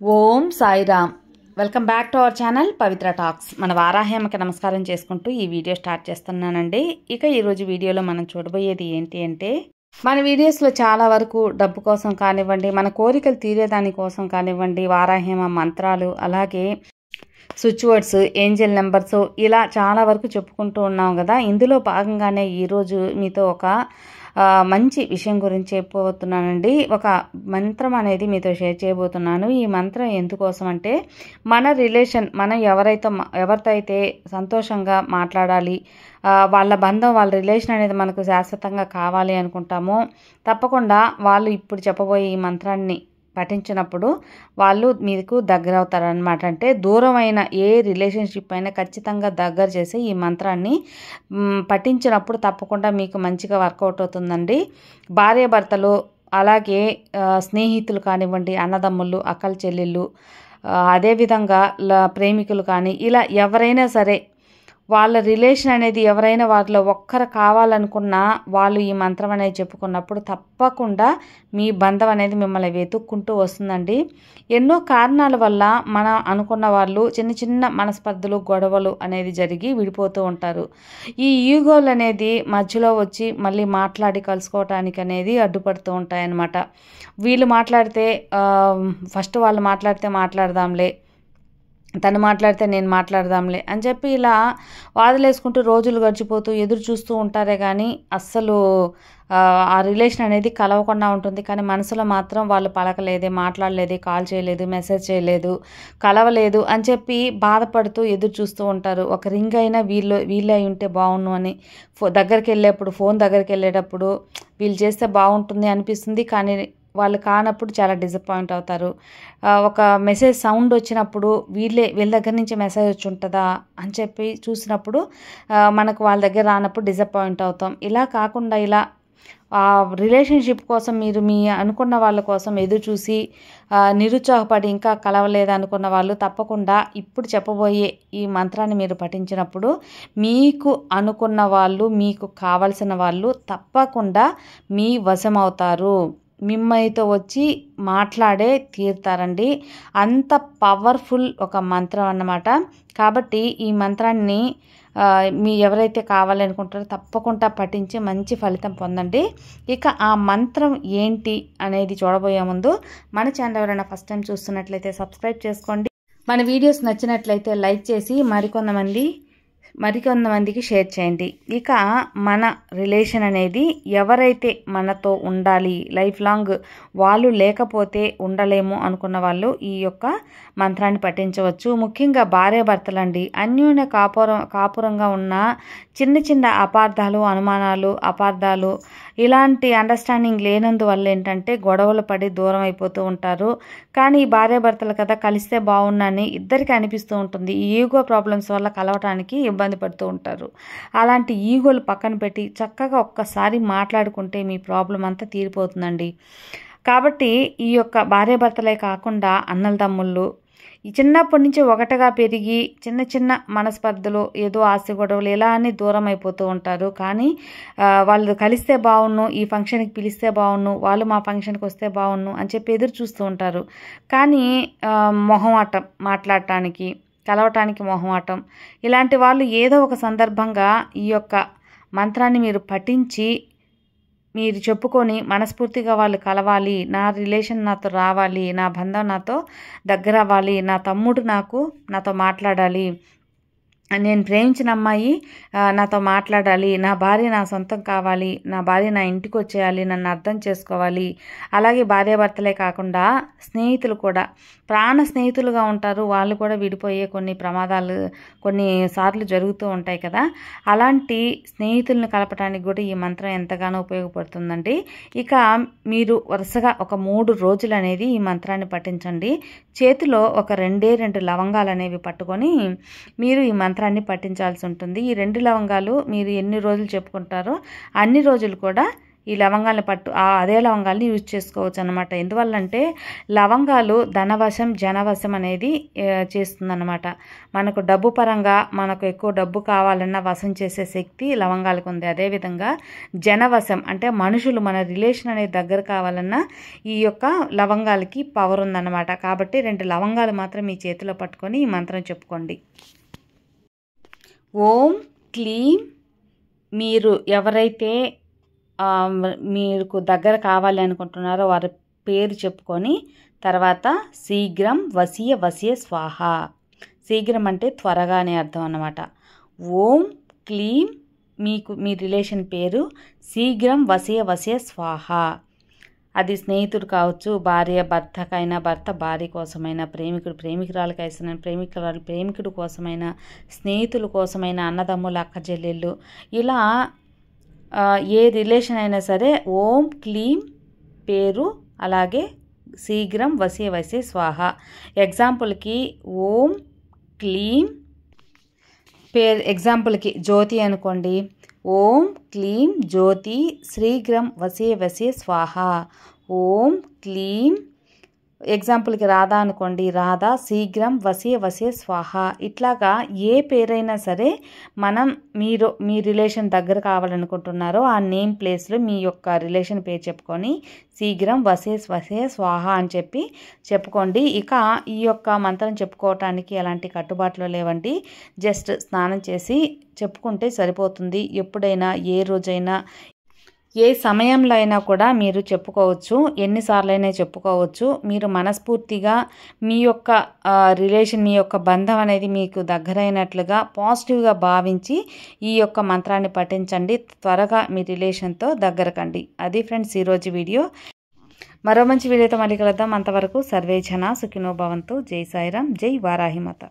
Om Sairam. Welcome back to our channel Pavitra talks. మన వారాహ్యమ్మకి నమస్కారం చేసుకుంటూ ఈ వీడియో స్టార్ట్ చేస్తున్నానండి. ఇక ఈరోజు వీడియోలో మనం చూడబోయేది ఏంటి అంటే, మన వీడియోస్లో చాలా వరకు డబ్బు కోసం కానివ్వండి, మన కోరికలు తీరేదాని కోసం కానివ్వండి, వారాహ్యమ మంత్రాలు, అలాగే స్విచ్ వర్డ్స్, ఏంజల్ నెంబర్స్, ఇలా చాలా వరకు చెప్పుకుంటూ ఉన్నాం కదా. ఇందులో భాగంగానే ఈరోజు మీతో ఒక మంచి విషయం గురించి చెప్పబోతున్నానండి. ఒక మంత్రం అనేది మీతో షేర్ చేయబోతున్నాను. ఈ మంత్రం ఎందుకోసం అంటే, మన రిలేషన్, మనం ఎవరితో అయితే సంతోషంగా మాట్లాడాలి, వాళ్ళ బంధం, వాళ్ళ రిలేషన్ అనేది మనకు శాశ్వతంగా కావాలి అనుకుంటామో, తప్పకుండా వాళ్ళు ఇప్పుడు చెప్పబోయే ఈ మంత్రాన్ని పఠించినప్పుడు వాళ్ళు మీకు దగ్గర అవుతారనమాట. అంటే దూరమైన ఏ రిలేషన్షిప్ అయినా ఖచ్చితంగా దగ్గర చేసి ఈ మంత్రాన్ని పఠించినప్పుడు తప్పకుండా మీకు మంచిగా వర్కౌట్ అవుతుందండి. భార్యాభర్తలు, అలాగే స్నేహితులు కానివ్వండి, అన్నదమ్ములు, అక్కల చెల్లెళ్ళు, అదేవిధంగా ప్రేమికులు కానీ, ఇలా ఎవరైనా సరే వాళ్ళ రిలేషన్ అనేది ఎవరైనా వారిలో ఒక్కరు కావాలనుకున్నా వాళ్ళు ఈ మంత్రం అనేది చెప్పుకున్నప్పుడు తప్పకుండా మీ బంధం అనేది మిమ్మల్ని వెతుక్కుంటూ వస్తుందండి. ఎన్నో కారణాల వల్ల మనం అనుకున్న వాళ్ళు చిన్న చిన్న మనస్పర్ధలు, గొడవలు అనేది జరిగి విడిపోతూ ఉంటారు. ఈ ఈగోలు అనేది మధ్యలో వచ్చి మళ్ళీ మాట్లాడి కలుసుకోవటానికి అనేది అడ్డుపడుతూ ఉంటాయన్నమాట. వీళ్ళు మాట్లాడితే ఫస్ట్ వాళ్ళు మాట్లాడితే మాట్లాడదాంలే, తను మాట్లాడితే నేను మాట్లాడదాంలే అని చెప్పి ఇలా వాదులేసుకుంటూ రోజులు గడిచిపోతూ ఎదురు చూస్తూ ఉంటారే కానీ అస్సలు ఆ రిలేషన్ అనేది కలవకుండా ఉంటుంది. కానీ మనసులో మాత్రం వాళ్ళు పలకలేదే, మాట్లాడలేదు, కాల్ చేయలేదు, మెసేజ్ చేయలేదు, కలవలేదు అని చెప్పి బాధపడుతూ ఎదురు చూస్తూ ఉంటారు. ఒక రింగ్ అయినా వీళ్ళే ఉంటే బాగుండు అని దగ్గరికి వెళ్ళేప్పుడు, ఫోన్ దగ్గరికి వెళ్ళేటప్పుడు వీళ్ళు చేస్తే బాగుంటుంది అనిపిస్తుంది. కానీ వాళ్ళు కానప్పుడు చాలా డిసప్పాయింట్ అవుతారు. ఒక మెసేజ్ సౌండ్ వచ్చినప్పుడు వీళ్ళ దగ్గర నుంచి మెసేజ్ వచ్చి ఉంటుందా అని చెప్పి చూసినప్పుడు మనకు వాళ్ళ దగ్గర రానప్పుడు డిసప్పాయింట్ అవుతాం. ఇలా కాకుండా ఇలా రిలేషన్షిప్ కోసం మీరు మీ అనుకున్న వాళ్ళ కోసం ఎదురు చూసి నిరుత్సాహపడి ఇంకా కలవలేదు అనుకున్న వాళ్ళు తప్పకుండా ఇప్పుడు చెప్పబోయే ఈ మంత్రాన్ని మీరు పఠించినప్పుడు మీకు అనుకున్న వాళ్ళు, మీకు కావలసిన వాళ్ళు తప్పకుండా మీ వశం అవుతారు. మిమ్మల్నితో వచ్చి మాట్లాడే తీరుతారండి. అంత పవర్ఫుల్ ఒక మంత్రం అన్నమాట. కాబట్టి ఈ మంత్రాన్ని మీ ఎవరైతే కావాలనుకుంటారో తప్పకుండా పఠించి మంచి ఫలితం పొందండి. ఇక ఆ మంత్రం ఏంటి అనేది చూడబోయే ముందు మన ఛానల్ ఎవరైనా ఫస్ట్ టైం చూస్తున్నట్లయితే సబ్స్క్రైబ్ చేసుకోండి. మన వీడియోస్ నచ్చినట్లయితే లైక్ చేసి మరికొంతమందికి షేర్ చేయండి. ఇక మన రిలేషన్ అనేది ఎవరైతే మనతో ఉండాలి, లైఫ్ లాంగ్ వాళ్ళు లేకపోతే ఉండలేము అనుకున్న వాళ్ళు ఈ యొక్క మంత్రాన్ని పఠించవచ్చు. ముఖ్యంగా భార్యాభర్తలండి, అన్యోన్య కాపురంగా ఉన్న చిన్న చిన్న అపార్థాలు, అనుమానాలు, అపార్థాలు, ఇలాంటి అండర్స్టాండింగ్ లేనందువల్ల ఏంటంటే గొడవలు పడి దూరం అయిపోతూ ఉంటారు. కానీ ఈ భార్యాభర్తలు కదా, కలిస్తే బాగుండని ఇద్దరికి అనిపిస్తూ ఉంటుంది. ఈ ఈగో ప్రాబ్లమ్స్ వల్ల కలవటానికి ఇబ్బంది పడుతూ ఉంటారు. అలాంటి ఈగోలు పక్కన పెట్టి చక్కగా ఒక్కసారి మాట్లాడుకుంటే మీ ప్రాబ్లం అంతా తీరిపోతుందండి. కాబట్టి ఈ యొక్క భార్యాభర్తలే కాకుండా అన్నల తమ్ముళ్ళు ఈ చిన్నప్పటి నుంచి ఒకటిగా పెరిగి చిన్న చిన్న మనస్పర్ధలు, ఏదో ఆస్తి గొడవలు ఇలా అని దూరం అయిపోతూ ఉంటారు. కానీ వాళ్ళు కలిస్తే బాగున్ను, ఈ ఫంక్షన్కి పిలిస్తే బాగున్ను, వాళ్ళు మా ఫంక్షన్కి వస్తే బాగున్ను అని చెప్పి ఎదురు చూస్తూ ఉంటారు. కానీ మొహమాటం, మాట్లాడటానికి, కలవటానికి మొహమాటం, ఇలాంటి వాళ్ళు ఏదో ఒక సందర్భంగా ఈ యొక్క మంత్రాన్ని మీరు పఠించి మీరు చెప్పుకొని మనస్ఫూర్తిగా వాళ్ళు కలవాలి, నా రిలేషన్ నాతో రావాలి, నా బంధం నాతో దగ్గర అవ్వాలి, నా తమ్ముడు నాతో మాట్లాడాలి, నేను ప్రేమించిన అమ్మాయి నాతో మాట్లాడాలి, నా భార్య నా సొంతం కావాలి, నా భార్య నా ఇంటికి వచ్చేయాలి, నన్ను అర్థం చేసుకోవాలి. అలాగే భార్యాభర్తలే కాకుండా స్నేహితులు కూడా, ప్రాణ స్నేహితులుగా ఉంటారు, వాళ్ళు కూడా విడిపోయే కొన్ని ప్రమాదాలు కొన్నిసార్లు జరుగుతూ ఉంటాయి కదా. అలాంటి స్నేహితులను కలపడానికి కూడా ఈ మంత్రం ఎంతగానో ఉపయోగపడుతుందండి. ఇక మీరు వరుసగా ఒక 3 రోజులు అనేది ఈ మంత్రాన్ని పఠించండి. చేతిలో ఒక 2 లవంగాలు అనేవి పట్టుకొని మీరు ఈ మంత్రాన్ని పఠించాల్సి ఉంటుంది. ఈ 2 లవంగాలు మీరు ఎన్ని రోజులు చెప్పుకుంటారో అన్ని రోజులు కూడా ఈ లవంగాలను అదే లవంగాల్ని యూజ్ చేసుకోవచ్చు అనమాట. ఎందువల్లంటే లవంగాలు ధనవశం జనవశం అనేది చేస్తుందన్నమాట. మనకు డబ్బు పరంగా మనకు ఎక్కువ డబ్బు కావాలన్నా వశం చేసే శక్తి లవంగాలకు ఉంది. అదేవిధంగా జనవశం అంటే మనుషులు మన రిలేషన్ అనేది దగ్గర కావాలన్నా ఈ యొక్క లవంగాలకి పవర్ ఉందన్నమాట. కాబట్టి 2 లవంగాలు మాత్రం మీ చేతిలో పట్టుకొని ఈ మంత్రం చెప్పుకోండి. ఓం క్లీం. మీరు ఎవరైతే మీకు దగ్గర కావాలి అనుకుంటున్నారో వారి పేరు చెప్పుకొని తర్వాత శీఘ్రం వసియ స్వాహ. శీఘ్రం అంటే త్వరగా అనే అర్థం అన్నమాట. ఓం క్లీం మీ రిలేషన్ పేరు, శీఘ్రం వసియ స్వాహ. అది స్నేహితుడు కావచ్చు, భార్య భర్తకైనా, భర్త భార్య కోసమైనా, ప్రేమికుడు ప్రేమికురాలకైనా, ప్రేమికుడు కోసమైనా, స్నేహితుల కోసమైనా, అన్నదమ్ములు అక్క చెల్లెళ్ళు, ఇలా ఏ రిలేషన్ అయినా సరే ఓం క్లీం పేరు, అలాగే శీఘ్రం వసియ స్వాహ. ఎగ్జాంపుల్కి ఓం క్లీం పేరు, ఎగ్జాంపుల్కి జ్యోతి అనుకోండి. ఓం క్లీం జ్యోతి శీఘ్రం వసియ స్వాహ. ఓం క్లీం. ఎగ్జాంపుల్కి రాధా అనుకోండి. రాధా శీఘ్రం వసియ స్వాహ. ఇట్లాగా ఏ పేరైనా సరే మనం మీ రిలేషన్ దగ్గర కావాలనుకుంటున్నారో ఆ నేమ్ ప్లేస్లో మీ యొక్క రిలేషన్ పేరు చెప్పుకొని శీఘ్రం వసియ స్వాహ అని చెప్పుకోండి. ఇక ఈ యొక్క మంత్రం చెప్పుకోవటానికి ఎలాంటి కట్టుబాట్లు లేవండి. జస్ట్ స్నానం చేసి చెప్పుకుంటే సరిపోతుంది. ఎప్పుడైనా ఏ రోజైనా ఏ సమయంలో అయినా కూడా మీరు చెప్పుకోవచ్చు, ఎన్నిసార్లైనా చెప్పుకోవచ్చు. మీరు మనస్ఫూర్తిగా మీ యొక్క రిలేషన్, మీ యొక్క బంధం అనేది మీకు దగ్గరైనట్లుగా పాజిటివ్గా భావించి ఈ యొక్క మంత్రాన్ని పఠించండి. త్వరగా మీ రిలేషన్తో దగ్గరకండి. అది ఫ్రెండ్స్ ఈరోజు వీడియో. మరో మంచి వీడియోతో మళ్ళీ కలుద్దాం. అంతవరకు సర్వే జన సుఖినో భవంతు. జై సాయిరాం, జై వారాహిమాత.